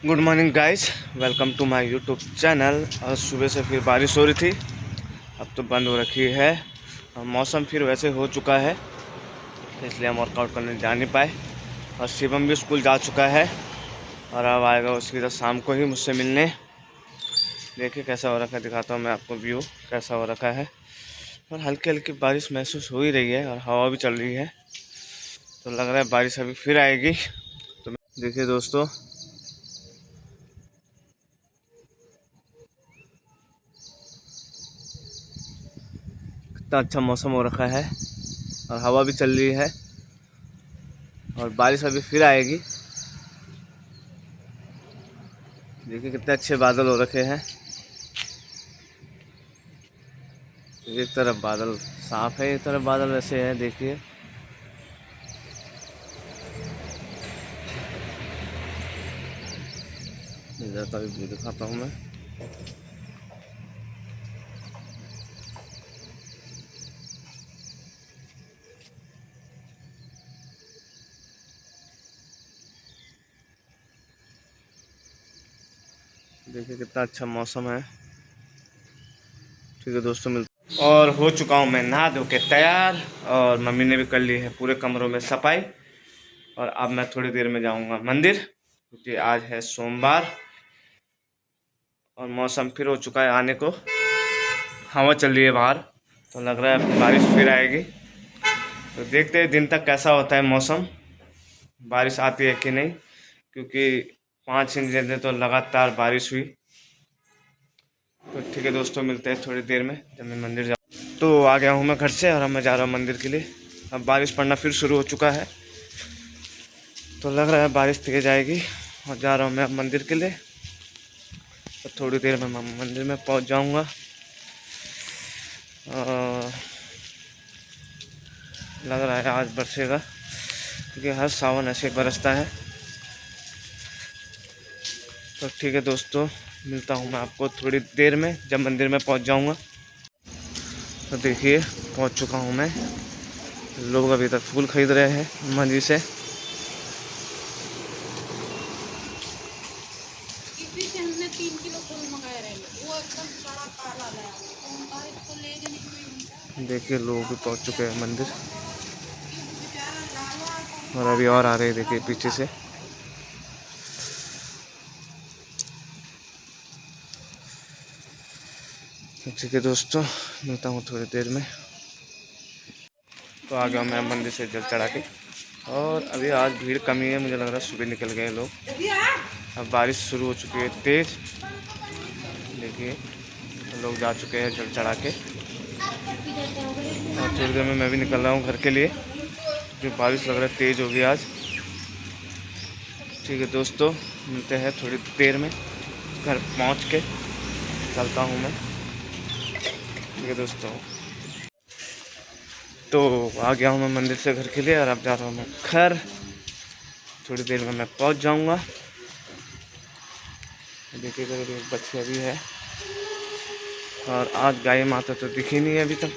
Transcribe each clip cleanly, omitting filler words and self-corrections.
Good morning guys, welcome to my YouTube channel. और सुबह से फिर बारिश हो रही थी, अब तो बंद हो रखी है। और मौसम फिर वैसे हो चुका है, इसलिए हम वर्कआउट करने जा नहीं पाए। और शिवम भी स्कूल जा चुका है और अब आएगा उसकी तो शाम को ही मुझसे मिलने। देखिए कैसा हो रखा है, दिखाता हूँ मैं आपको व्यू कैसा हो रखा है। और हल्की हल्की बारिश महसूस हो ही रही है और हवा भी चल रही है, तो लग रहा है बारिश अभी फिर आएगी। तो देखिए दोस्तों, कितना अच्छा मौसम हो रखा है और हवा भी चल रही है और बारिश अभी फिर आएगी। देखिए कितने अच्छे बादल हो रखे हैं। एक तरफ बादल साफ है, एक तरफ बादल वैसे है। देखिए इधर का भी व्यू दिखाता हूँ मैं। देखिए कितना अच्छा मौसम है। ठीक है दोस्तों, मिलते। और हो चुका हूँ मैं नहा धो के तैयार, और मम्मी ने भी कर ली है पूरे कमरों में सफाई। और अब मैं थोड़ी देर में जाऊँगा मंदिर, क्योंकि आज है सोमवार और मौसम फिर हो चुका है आने को। हवा चल रही है बाहर, तो लग रहा है बारिश फिर आएगी। तो देखते हैं दिन तक कैसा होता है मौसम, बारिश आती है कि नहीं। क्योंकि 5 दिन तो लगातार बारिश हुई। तो ठीक है दोस्तों, मिलते हैं थोड़ी देर में जब मैं मंदिर जाऊँ। तो आ गया हूँ मैं घर से और अब मैं जा रहा हूँ मंदिर के लिए। अब बारिश पड़ना फिर शुरू हो चुका है, तो लग रहा है बारिश तेज आएगी। और जा रहा हूँ मैं अब मंदिर के लिए, तो थोड़ी देर में मैं मंदिर में पहुँच जाऊँगा। लग रहा है आज बरसेगा, क्योंकि हर सावन ऐसे बरसता है। तो ठीक है दोस्तों, मिलता हूँ मैं आपको थोड़ी देर में जब मंदिर में पहुँच जाऊँगा। तो देखिए पहुँच चुका हूँ मैं। लोग अभी तक फूल खरीद रहे हैं मंदिर से। हमने 3 किलो फूल मंगाए रहे, वो एकदम सारा काला लाया, तो इसको ले गए। देखिए लोग भी पहुँच चुके हैं मंदिर, और अभी और आ रहे हैं देखिए पीछे से। ठीक है दोस्तों, मिलता हूँ थोड़ी देर में। तो आ गया मैं मंदिर से जल चढ़ा के, और अभी आज भीड़ कमी है, मुझे लग रहा है सुबह निकल गए लोग। अब बारिश शुरू हो चुकी है तेज़। देखिए लोग जा चुके हैं जल चढ़ा के, और थोड़ी देर में मैं भी निकल रहा हूँ घर के लिए, क्योंकि बारिश लग रहा है तेज़ होगी आज। ठीक है दोस्तों, मिलते हैं थोड़ी देर में। घर पहुँच के चलता हूँ मैं। ठीक है दोस्तों, तो आ गया हूँ मैं मंदिर से घर के लिए, और अब जा रहा हूँ मैं घर। थोड़ी देर में मैं पहुँच जाऊँगा। देखिए इधर एक बच्चा भी है, और आज गाय माता तो दिखी नहीं है अभी तक।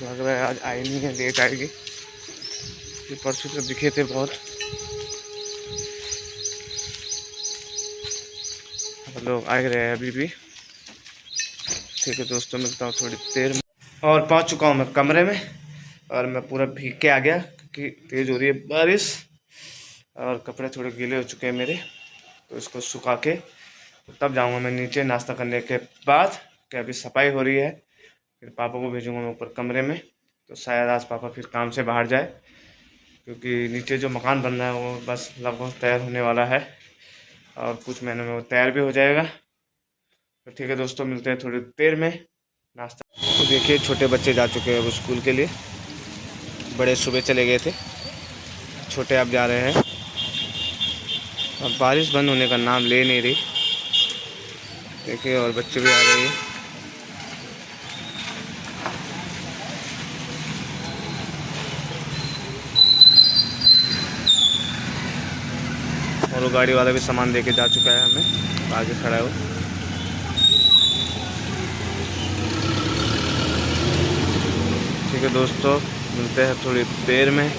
लग रहा है आज आई नहीं है, लेट आएगी। ये परसों तो दिखे थे बहुत। लोग आ रहे हैं अभी भी। ठीक है दोस्तों, मिलता हूँ थोड़ी देर में। और पहुँच चुका हूँ मैं कमरे में, और मैं पूरा भीग के आ गया, क्योंकि तेज़ हो रही है बारिश और कपड़े थोड़े गीले हो चुके हैं मेरे। तो इसको सुखा के तो तब जाऊँगा मैं नीचे नाश्ता करने के बाद, कि अभी सफाई हो रही है। फिर पापा को भेजूँगा मैं ऊपर कमरे में, तो शायद आज पापा फिर काम से बाहर जाए, क्योंकि नीचे जो मकान बन रहा है वो बस लगभग तैयार होने वाला है, और कुछ महीनों में वो तैयार भी हो जाएगा। तो ठीक है दोस्तों, मिलते हैं थोड़ी देर में नाश्ता। तो देखिए छोटे बच्चे जा चुके हैं वो स्कूल के लिए, बड़े सुबह चले गए थे, छोटे अब जा रहे हैं। अब बारिश बंद होने का नाम ले नहीं रही। देखिए और बच्चे भी आ रहे हैं। और वो गाड़ी वाला भी सामान लेके जा चुका है हमें, आगे खड़ा है वो। ठीक है दोस्तों, मिलते हैं थोड़ी देर में।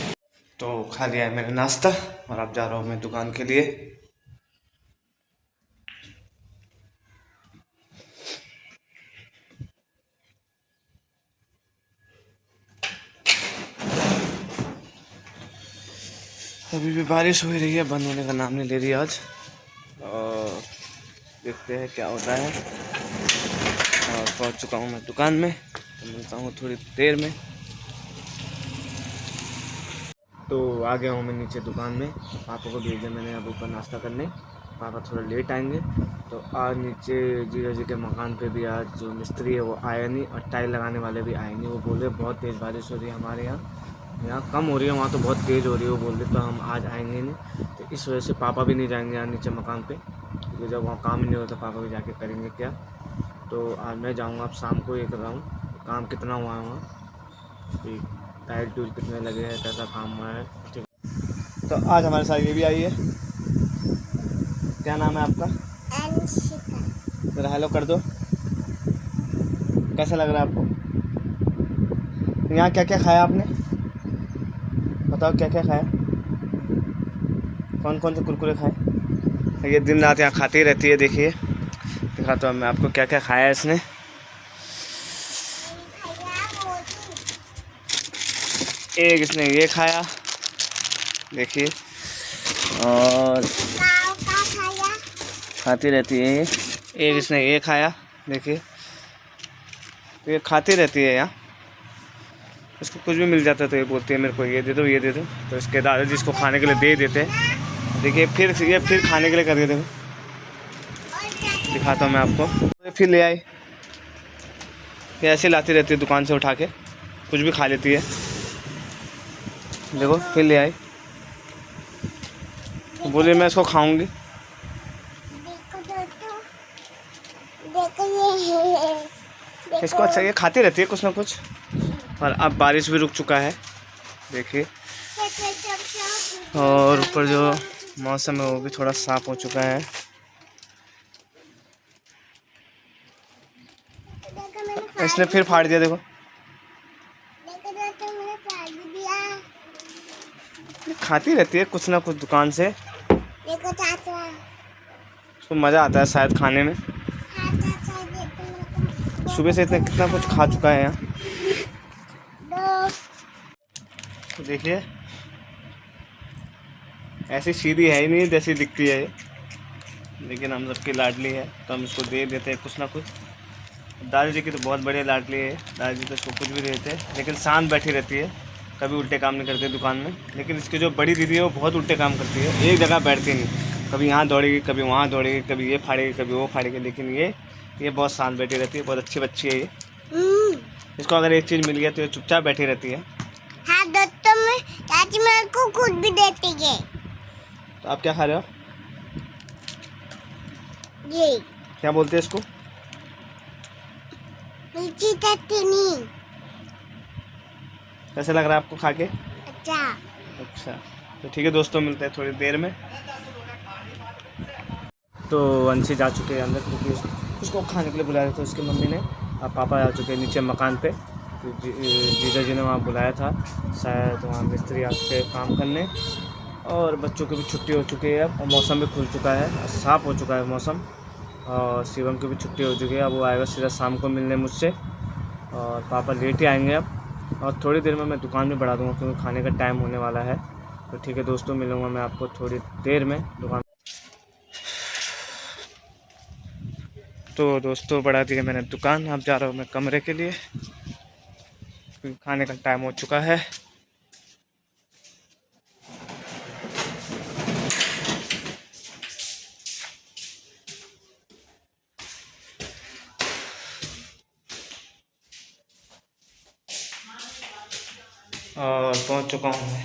तो खा लिया है मैंने नाश्ता, और अब जा रहा हूँ मैं दुकान के लिए। अभी भी बारिश हो ही रही है, बंद होने का नाम नहीं ले रही आज। और देखते हैं क्या होता है। और पहुंच चुका हूं मैं दुकान में, तो मिलता हूं थोड़ी देर में। तो आ गया हूँ मैं नीचे दुकान में। पापा को भेजा मैंने अब ऊपर नाश्ता करने। पापा थोड़ा लेट आएंगे। तो आज नीचे जीजा जी के मकान पे भी आज जो मिस्त्री है वो आया नहीं, और टाइल लगाने वाले भी आए नहीं। वो बोल रहे बहुत तेज़ बारिश हो रही है हमारे यहाँ कम हो रही है, वहाँ तो बहुत तेज़ हो रही है। वो बोल रहे तो हम आज आएंगे नहीं। तो इस वजह से पापा भी नहीं जाएंगे यहाँ नीचे मकान पे, क्योंकि जब वहाँ काम नहीं होता पापा भी जाके करेंगे क्या। तो आज मैं जाऊँगा, अब शाम को ये कर रहा हूँ काम कितना हुआ है वहाँ, टाइल टूल कितने लगे हैं, कैसा काम हुआ है। ठीक। तो आज हमारे साथ ये भी आई है। क्या नाम है आपका? अंशिका। जरा हेलो कर दो। कैसा लग रहा है आपको? यहाँ क्या क्या खाया आपने? बताओ क्या क्या खाया, कौन कौन से कुरकुरे खाए? ये दिन रात यहाँ खाती रहती है। देखिए दिखाता हूँ मैं आपको क्या क्या खाया है इसने। एक इसने ये खाया, देखिए, और खाती रहती है ये। एक इसने ये खाया, देखिए, तो ये खाती रहती है यहाँ। इसको कुछ भी मिल जाता है तो ये बोलती है मेरे को ये दे दो ये दे दो। तो इसके दादाजी इसको खाने के लिए दे देते हैं। देखिए फिर खाने के लिए कर देते। दिखाता हूँ मैं आपको। फिर ले आई, ये ऐसे लाती रहती है दुकान से उठा के, कुछ भी खा लेती है। देखो फिर ले आई, तो बोले मैं इसको खाऊंगी। इसको अच्छा ये खाती रहती है कुछ ना कुछ। और अब बारिश भी रुक चुका है, देखिए, और ऊपर जो मौसम है वो भी थोड़ा साफ हो चुका है। इसने फिर फाड़ दिया, देखो खाती रहती है कुछ ना कुछ दुकान से। उसको मज़ा आता है शायद खाने में। सुबह से इतना कितना कुछ खा चुका है यहाँ। तो देखिए ऐसी सीधी है ही नहीं जैसी दिखती है ये, लेकिन हम सबकी लाडली है तो हम इसको दे देते हैं कुछ ना कुछ। दादाजी की तो बहुत बढ़िया लाडली है, दादाजी तो इसको कुछ भी देते हैं, लेकिन शांत बैठी रहती है, कभी उल्टे काम नहीं करती दुकान में। लेकिन इसकी जो बड़ी दीदी है वो बहुत उल्टे काम करती है, एक जगह बैठती नहीं, कभी यहाँ दौड़ेगी कभी वहाँ दौड़ेगी, कभी ये फाड़ेगी कभी वो फाड़ेगी। लेकिन ये बहुत शांत बैठी रहती है, बहुत अच्छी बच्ची है ये। इसको अगर एक चीज़ मिल गया तो ये चुपचाप बैठी रहती है। हाँ दोस्तों में चाची मेरे को खुद भी देती है। तो आप क्या खा रहे हो? ये क्या बोलते हैं इसको? मिर्ची चटनी। कैसा लग रहा है आपको खा के? अच्छा। तो ठीक है दोस्तों, मिलते हैं थोड़ी देर में। तो अंशी जा चुके हैं अंदर, क्योंकि उसको खाने के लिए बुलाया था उसकी मम्मी ने। अब पापा आ चुके हैं नीचे मकान पे। तो जीजा जी ने वहाँ बुलाया था, शायद वहाँ मिस्त्री आ चुके हैं काम करने। और बच्चों की भी छुट्टी हो चुकी है अब, और मौसम भी खुल चुका है, साफ़ हो चुका है मौसम। और शिवम की भी छुट्टी हो चुकी है, अब वो आएगा सीधा शाम को मिलने मुझसे। और पापा लेट ही आएंगे अब, और थोड़ी देर में मैं दुकान में बढ़ा दूँगा क्योंकि खाने का टाइम होने वाला है। तो ठीक है दोस्तों, मिलूँगा मैं आपको थोड़ी देर में दुकान। तो दोस्तों बढ़ा दिया मैंने दुकान, अब जा रहा हूँ मैं कमरे के लिए क्योंकि खाने का टाइम हो चुका है। और पहुँच चुका हूँ मैं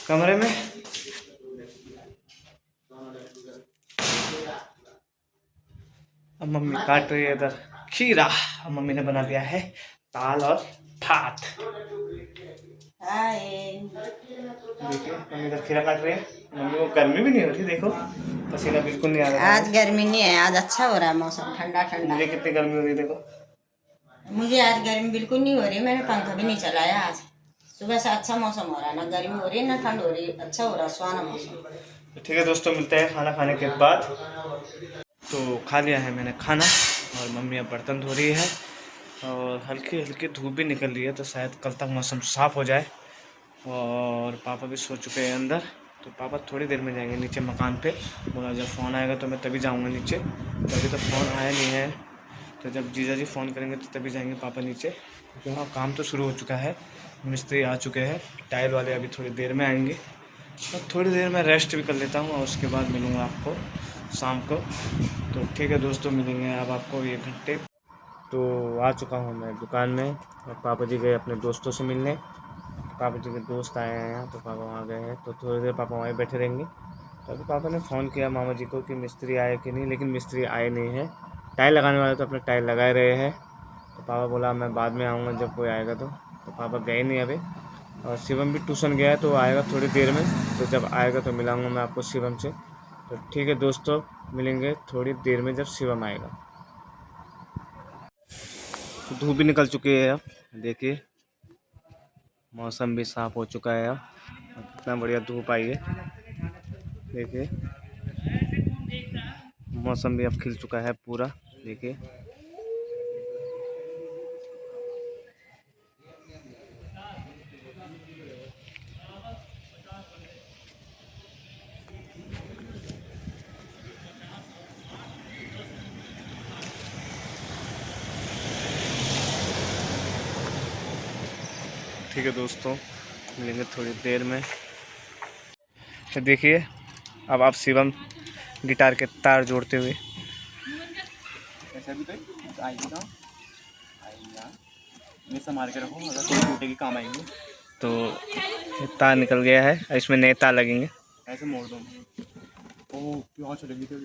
कमरे में। अब मम्मी काट रही है इधर खीरा, अब मम्मी ने बना दिया है दाल और भात। देखिए मम्मी इधर खीरा काट रही है। मम्मी को गर्मी भी नहीं हो रही, देखो पसीना बिल्कुल नहीं आ रहा है। आज गर्मी नहीं है, आज अच्छा हो रहा है मौसम, ठंडा ठंडा। मुझे कितनी गर्मी हो रही है देखो। मुझे आज गर्मी बिल्कुल नहीं हो रही, मैंने पंखा भी नहीं चलाया आज। सुबह से अच्छा मौसम हो रहा है, ना गर्मी हो रही है ना ठंड हो रही है, अच्छा हो रहा है, सुहाना मौसम। तो ठीक है दोस्तों, मिलते हैं खाना खाने के बाद। तो खा लिया है मैंने खाना, और मम्मी अब बर्तन धो रही है, और हल्की हल्की धूप भी निकल रही है, तो शायद कल तक मौसम साफ़ हो जाए। और पापा भी सो चुके हैं अंदर, तो पापा थोड़ी देर में जाएंगे नीचे मकान पे। बोला जब फ़ोन आएगा तो मैं तभी जाऊँगा नीचे, तभी तो फ़ोन आया नहीं है। तो जब जीजा जी फ़ोन करेंगे तो तभी जाएंगे पापा नीचे, क्योंकि वहाँ काम तो शुरू हो चुका है, मिस्त्री आ चुके हैं, टाइल वाले अभी थोड़ी देर में आएंगे। तो थोड़ी देर में रेस्ट भी कर लेता हूँ और उसके बाद मिलूँगा आपको शाम को। तो ठीक है दोस्तों, मिलेंगे अब आपको 1 घंटे। तो आ चुका हूँ मैं दुकान में और पापा जी गए अपने दोस्तों से मिलने। पापा जी के दोस्त आए हैं यहाँ, तो पापा वहाँ गए हैं, तो थोड़ी देर पापा वहीं बैठे रहेंगे। तो अभी पापा ने फ़ोन किया मामा जी को कि मिस्त्री आए कि नहीं, लेकिन मिस्त्री आए नहीं है। टाइल लगाने वाले तो अपने टाइल लगाए रहे हैं। तो पापा बोला मैं बाद में आऊँगा जब कोई आएगा तो पापा गए नहीं अभी। और शिवम भी ट्यूशन गया है, तो आएगा थोड़ी देर में। तो जब आएगा तो मिलाऊंगा मैं आपको शिवम से। तो ठीक है दोस्तों, मिलेंगे थोड़ी देर में जब शिवम आएगा। तो धूप भी निकल चुकी है अब, देखिए मौसम भी साफ़ हो चुका है अब, कितना बढ़िया धूप आई है। देखिए मौसम भी अब खिल चुका है पूरा, देखिए। ठीक है दोस्तों, मिलेंगे थोड़ी देर में। तो देखिए अब आप शिवम गिटार के तार जोड़ते हुए। ऐसा भी तो आएगा ये संभाल के रखो, अगर कोई टूटेगी काम आएंगे। तो तार निकल गया है, इसमें नए तार लगेंगे। ऐसे मोड़ दो। ओह क्यों चलेगी तो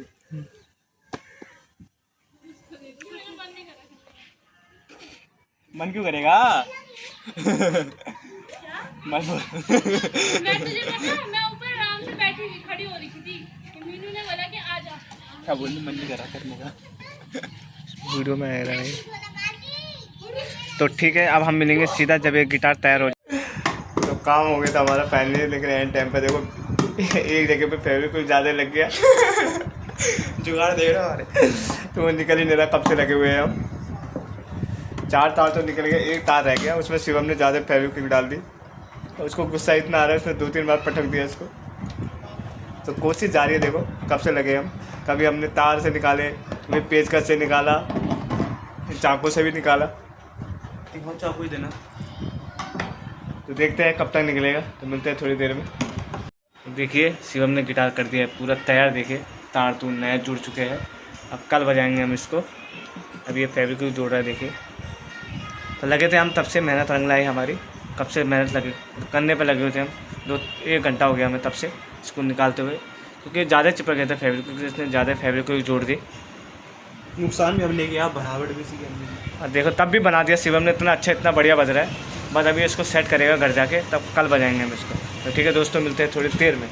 मन क्यों करेगा मैं तुझे पता, मैं ऊपर आराम से बैठी हुई खड़ी हो रही थी, मीनू ने बोला कि आ जा। क्या बोलने मन नहीं कर रहा करने का। वीडियो में आ रहा है। तो ठीक है, अब हम मिलेंगे सीधा जब ये गिटार तैयार हो जाए। तो काम हो गया था हमारा फाइनली, लेकिन एंड टाइम पे देखो एक जगह पे फेविक्विक ज़्यादा लग गया। जुगाड़ देख रहे हो हमारे, तो वो निकल ही नहीं रहा, कब से लगे हुए हैं हम। 4 तार तो निकल गए, 1 तार रह गया, उसमें शिवम ने ज़्यादा फेविक्विक डाल दी। तो उसको गुस्सा इतना आ रहा है, उसने 2-3 बार पटक दिया इसको। तो कोशिश जारी है, देखो कब से लगे हम। कभी हमने तार से निकाले, कभी पेचकस से निकाला, चाकू से भी निकाला। एक चाकू ही देना। तो देखते हैं कब तक निकलेगा, तो मिलते हैं थोड़ी देर में। तो देखिए शिवम ने गिटार कर दिया है पूरा तैयार, देखिए तार तो नए जुड़ चुके हैं। अब कल बजाएंगे हम इसको। अब ये फेविक्विक जोड़ रहा है, देखिए। तो लगे थे हम तब से, मेहनत रंग लाई हमारी, कब से मेहनत लगे करने पे लगे हुए थे हम। 1 घंटा हो गया हमें तब से इसको निकालते हुए, क्योंकि ज़्यादा चिपक गए थे फेविक्विक, इसने ज़्यादा फेविक्विक जोड़ दी। नुकसान भी हमने किया, बनावट भी सी हमने। और देखो तब भी बना दिया शिवम ने, इतना अच्छा इतना बढ़िया बज रहा है। बस अभी इसको सेट करेगा घर जाके, तब कल बजाएंगे हम इसको। तो ठीक है दोस्तों, मिलते हैं थोड़ी देर में।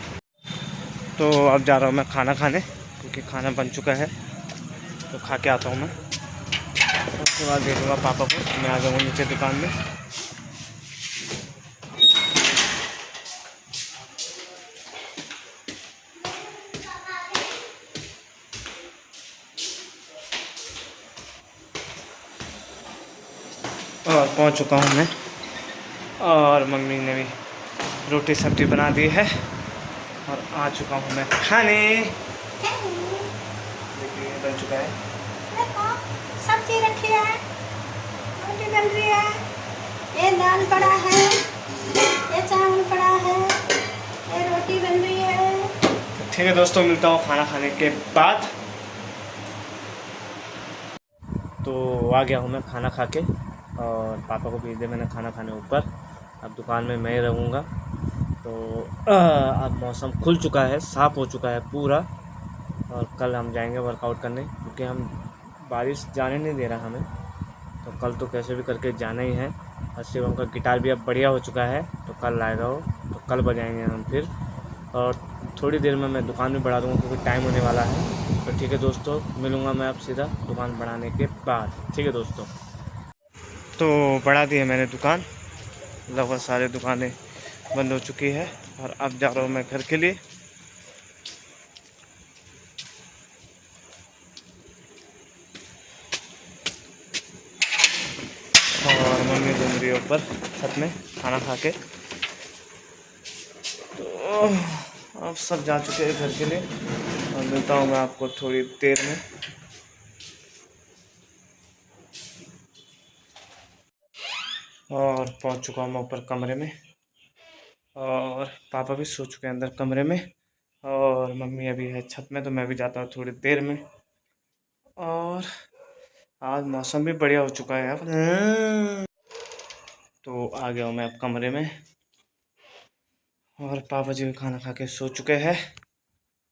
तो अब जा रहा हूँ मैं खाना खाने, क्योंकि खाना बन चुका है। तो खा के आता हूँ मैं, उसके बाद देखूँगा पापा को। मैं आ जाऊँगा नीचे दुकान में। और पहुंच चुका हूं मैं, और मम्मी ने भी रोटी सब्जी बना दी है, और आ चुका हूं मैं खाने। देखिए बन चुका है, सब्जी रखी है, रोटी बन रही है, ये दाल पड़ा है, ये चावल पड़ा है, ये रोटी बन रही है। तो ठीक है दोस्तों, मिलता हूँ खाना खाने के बाद। तो आ गया हूँ मैं खाना खा के, और पापा को भेज दिया मैंने खाना खाने ऊपर। अब दुकान में मैं ही रहूँगा। तो अब मौसम खुल चुका है, साफ़ हो चुका है पूरा, और कल हम जाएंगे वर्कआउट करने, क्योंकि हम बारिश जाने नहीं दे रहा हमें। तो कल तो कैसे भी करके जाना ही है। और शिवम का गिटार भी अब बढ़िया हो चुका है, तो कल लाएगा वो, तो कल बजाएंगे हम फिर। और थोड़ी देर में मैं दुकान भी बढ़ा दूँगा, क्योंकि टाइम होने वाला है। तो ठीक है दोस्तों, मिलूँगा मैं अब सीधा दुकान बढ़ाने के बाद। ठीक है दोस्तों, तो बढ़ा दी है मैंने दुकान, लगभग सारे दुकानें बंद हो चुकी है। और अब जा रहा हूँ मैं घर के लिए। और मम्मी घूम रही है ऊपर छत में खाना खा के। तो अब सब जा चुके हैं घर के लिए और मिलता हूँ मैं आपको थोड़ी देर में। और पहुँच चुका हूँ मैं ऊपर कमरे में और पापा भी सो चुके हैं अंदर कमरे में और मम्मी अभी है छत में, तो मैं भी जाता हूँ थोड़ी देर में। और आज मौसम भी बढ़िया हो चुका है यार। तो आ गया हूँ मैं अब कमरे में और पापा जी भी खाना खा के सो चुके हैं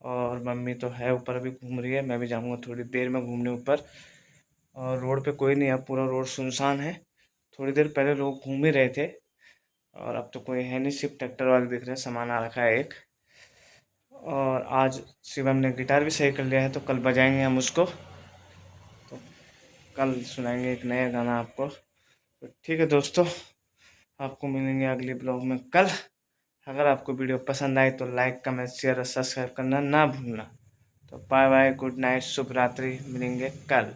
और मम्मी तो है ऊपर अभी घूम रही है। मैं भी जाऊँगा थोड़ी देर में घूमने ऊपर। और रोड पे कोई नहीं है, पूरा रोड सुनसान है। थोड़ी देर पहले लोग घूम ही रहे थे और अब तो कोई है नहीं, सिर्फ ट्रैक्टर वाले दिख रहे हैं, सामान आ रखा है एक। और आज शिवम ने गिटार भी सही कर लिया है, तो कल बजाएंगे हम उसको, तो कल सुनाएंगे एक नया गाना आपको। तो ठीक है दोस्तों, आपको मिलेंगे अगले ब्लॉग में कल। अगर आपको वीडियो पसंद आए तो लाइक कमेंट शेयर और सब्सक्राइब करना ना भूलना। तो बाय बाय, गुड नाइट, शुभ रात्रि, मिलेंगे कल।